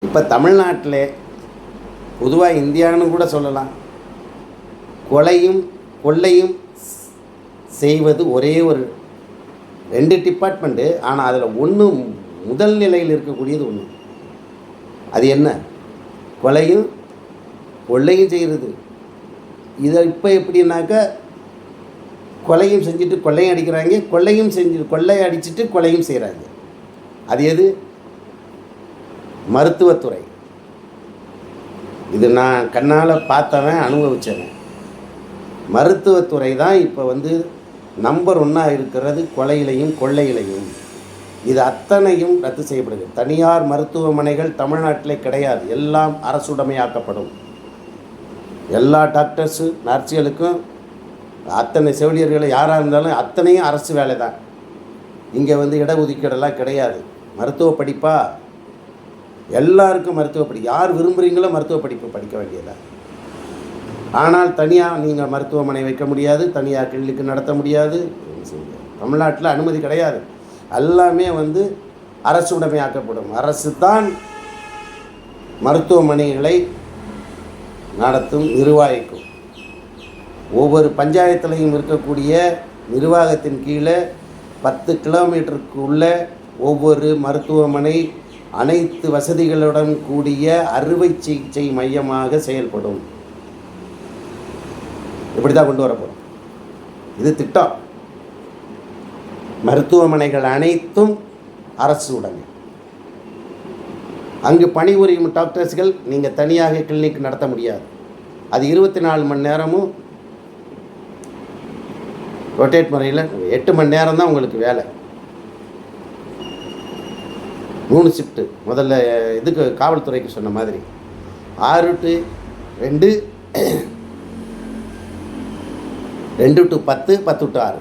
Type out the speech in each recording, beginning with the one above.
இப்போ தமிழ்நாட்டில் பொதுவாக இந்தியான்னு கூட சொல்லலாம், கொலையும் கொள்ளையும் செய்வது ஒரே ஒரு 2 டிபார்ட்மெண்ட்டு. ஆனால் அதில் ஒன்று முதல் நிலையில் இருக்கக்கூடியது ஒன்று. அது என்ன? கொலையும் கொள்ளையும் செய்கிறது. இதை இப்போ எப்படின்னாக்கா, கொலையும் செஞ்சுட்டு கொள்ளையும் அடிக்கிறாங்க, கொள்ளையும் செஞ்சு கொள்ளையை அடிச்சுட்டு கொலையும் செய்கிறாங்க. அது எது? மருத்துவத்துறை. இது நான் கண்ணால் பார்த்தவன், அனுபவித்தவன். மருத்துவத்துறை தான் இப்போ நம்பர் 1 இருக்கிறது கொலையிலையும் கொள்ளையிலையும். இது அத்தனையும் ரத்து செய்யப்படுது. தனியார் மருத்துவமனைகள் தமிழ்நாட்டில் கிடையாது, எல்லாம் அரசுடைமையாக்கப்படும். எல்லா டாக்டர்ஸு நர்ஸுகளுக்கும் அத்தனை செவிலியர்கள் யாராக இருந்தாலும் அத்தனையும் அரசு வேலை தான். இங்கே இடஒதுக்கீடெல்லாம் கிடையாது. மருத்துவ படிப்பா எல்லாருக்கும் மருத்துவ படி, யார் விரும்புகிறீங்களோ மருத்துவ படிப்பு படிக்க வேண்டியதான். ஆனால் தனியாக நீங்கள் மருத்துவமனை வைக்க முடியாது, தனியார் கிளினிக்கு நடத்த முடியாது. தமிழ்நாட்டில் அனுமதி கிடையாது. எல்லாமே அரசு உடைமையாக்கப்படும். அரசு தான் மருத்துவமனைகளை நடத்தும், நிர்வாகிக்கும். ஒவ்வொரு பஞ்சாயத்துலையும் இருக்கக்கூடிய நிர்வாகத்தின் கீழே 10 கிலோமீட்டருக்கு உள்ள ஒவ்வொரு மருத்துவமனை அனைத்து வசதிகளுடன் கூடிய அறுவை சிகிச்சை மையமாக செயல்படும். இப்படி தான் கொண்டு வரப்போம். இது திட்டம். மருத்துவமனைகள் அனைத்தும் அரசு உடைமை. அங்கு பணிபுரியும் டாக்டர்ஸ்கள் நீங்கள் தனியாக கிளினிக் நடத்த முடியாது. அது 24 மணி நேரமும் ரொட்டேட் முறையில் 8 மணி நேரம் தான் உங்களுக்கு வேலை. 3 ஷிஃப்ட்டு. முதல்ல இதுக்கு காவல்துறைக்கு சொன்ன மாதிரி 6 to 2, 2 to 10, 10 to 6,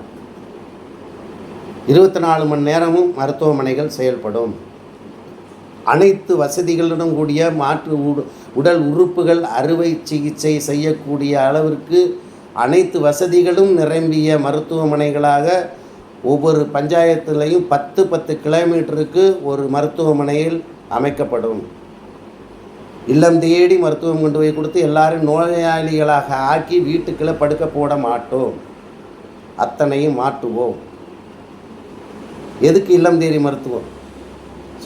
24 மணி நேரமும் மருத்துவமனைகள் செயல்படும். அனைத்து வசதிகளுடன் கூடிய மாற்று உடல் உறுப்புகள் அறுவை சிகிச்சை செய்யக்கூடிய அளவிற்கு அனைத்து வசதிகளும் நிரம்பிய மருத்துவமனைகளாக ஒவ்வொரு பஞ்சாயத்துலேயும் 10 கிலோமீட்டருக்கு ஒரு மருத்துவமனையில் அமைக்கப்படும். இல்லம் தேடி மருத்துவம் கொண்டு போய் கொடுத்து எல்லாரும் நோயாளிகளாக ஆக்கி வீட்டுக்குள்ளே படுக்க போட மாட்டோம். அத்தனையும் மாற்றுவோம். எதுக்கு இல்லம் தேடி மருத்துவம்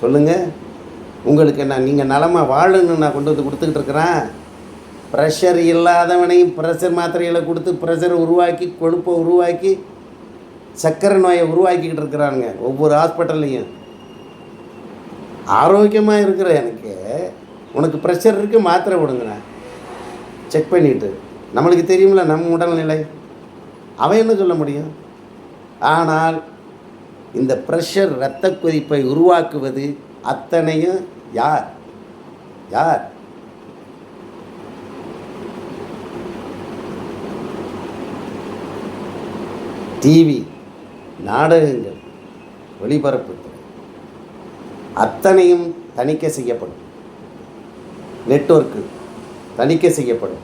சொல்லுங்கள்? உங்களுக்கு என்ன, நீங்கள் நலமாக வாழணுன்னு நான் கொண்டு கொடுத்துக்கிட்டு இருக்கிறேன். ப்ரெஷர் இல்லாதவனையும் ப்ரெஷர் மாத்திரைகளை கொடுத்து ப்ரெஷரை உருவாக்கி, கொழுப்பை உருவாக்கி, சர்க்கரை நோயை உருவாக்கிக்கிட்டு இருக்கிறானுங்க ஒவ்வொரு ஹாஸ்பிட்டல்லையும். ஆரோக்கியமாக இருக்கிற எனக்கு, உனக்கு ப்ரெஷர் இருக்குது, மாத்திரை கொடுங்கண்ணே, செக் பண்ணிவிட்டு. நம்மளுக்கு தெரியுமில்ல நம்ம உடல்நிலை, அவன் என்ன சொல்ல முடியும்? ஆனால் இந்த ப்ரெஷர் இரத்த கொதிப்பை உருவாக்குவது அத்தனையும் யார்? டிவி, நாடகங்கள், ஒளிபரப்புத்துறை அத்தனையும் தணிக்கை செய்யப்படும். நெட்வொர்க்கு தணிக்கை செய்யப்படும்.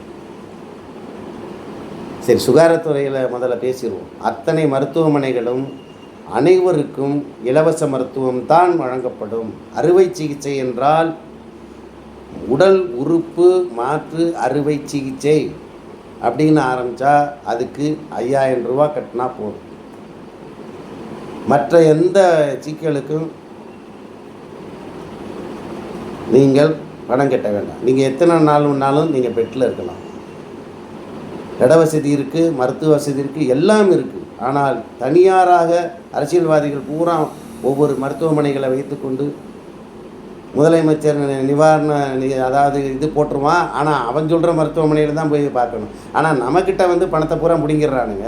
சரி, சுகாதாரத்துறையில் முதல்ல பேசிடுவோம். அத்தனை மருத்துவமனைகளும் அனைவருக்கும் இலவச மருத்துவம் தான் வழங்கப்படும். அறுவை சிகிச்சை என்றால் உடல் உறுப்பு மாற்று அறுவை சிகிச்சை அப்படின்னு ஆரம்பித்தா அதுக்கு 5000 ரூபா கட்டினா போதும். மற்ற எந்த சிக்கலுக்கும் நீங்கள் பணம் கட்ட வேண்டாம். நீங்கள் எத்தனை நாளும் நீங்கள் பெட்டில் இருக்கலாம். இட வசதி இருக்குது, மருத்துவ வசதி இருக்குது, எல்லாம் இருக்குது. ஆனால் தனியாராக அரசியல்வாதிகள் பூரா ஒவ்வொரு மருத்துவமனைகளை வைத்துக்கொண்டு முதலமைச்சர் நிவாரண அதாவது இது போட்டுருவான். ஆனால் அவன் சொல்கிற மருத்துவமனையில் தான் போய் பார்க்கணும். ஆனால் நம்மக்கிட்ட பணத்தை பூரா பிடிங்கிடுறானுங்க.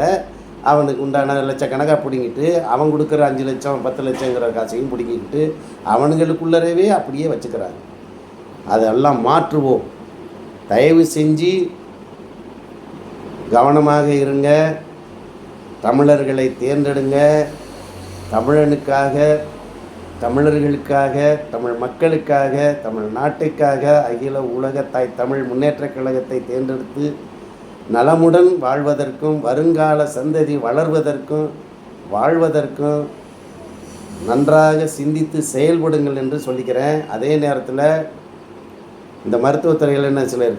அவனுக்கு உண்டான லட்சக்கணக்காக பிடிங்கிட்டு அவன் கொடுக்குற 5 லட்சம் 10 லட்சங்கிற காசையும் பிடிங்கிக்கிட்டு அவனுங்களுக்குள்ளரவே அப்படியே வச்சுக்கிறாங்க. அதெல்லாம் மாற்றுவோம். தயவு செஞ்சு கவனமாக இருங்க. தமிழர்களை தேர்ந்தெடுங்க. தமிழனுக்காக, தமிழர்களுக்காக, தமிழ் மக்களுக்காக, தமிழ் நாட்டுக்காக அகில உலக தாய் தமிழ் முன்னேற்றக் கழகத்தை தேர்ந்தெடுத்து நலமுடன் வாழ்வதற்கும் வருங்கால சந்ததி வளர்வதற்கும் வாழ்வதற்கும் நன்றாக சிந்தித்து செயல்படுங்கள் என்று சொல்லிக்கிறேன். அதே நேரத்தில் இந்த மருத்துவத்துறையில் என்ன சிலர்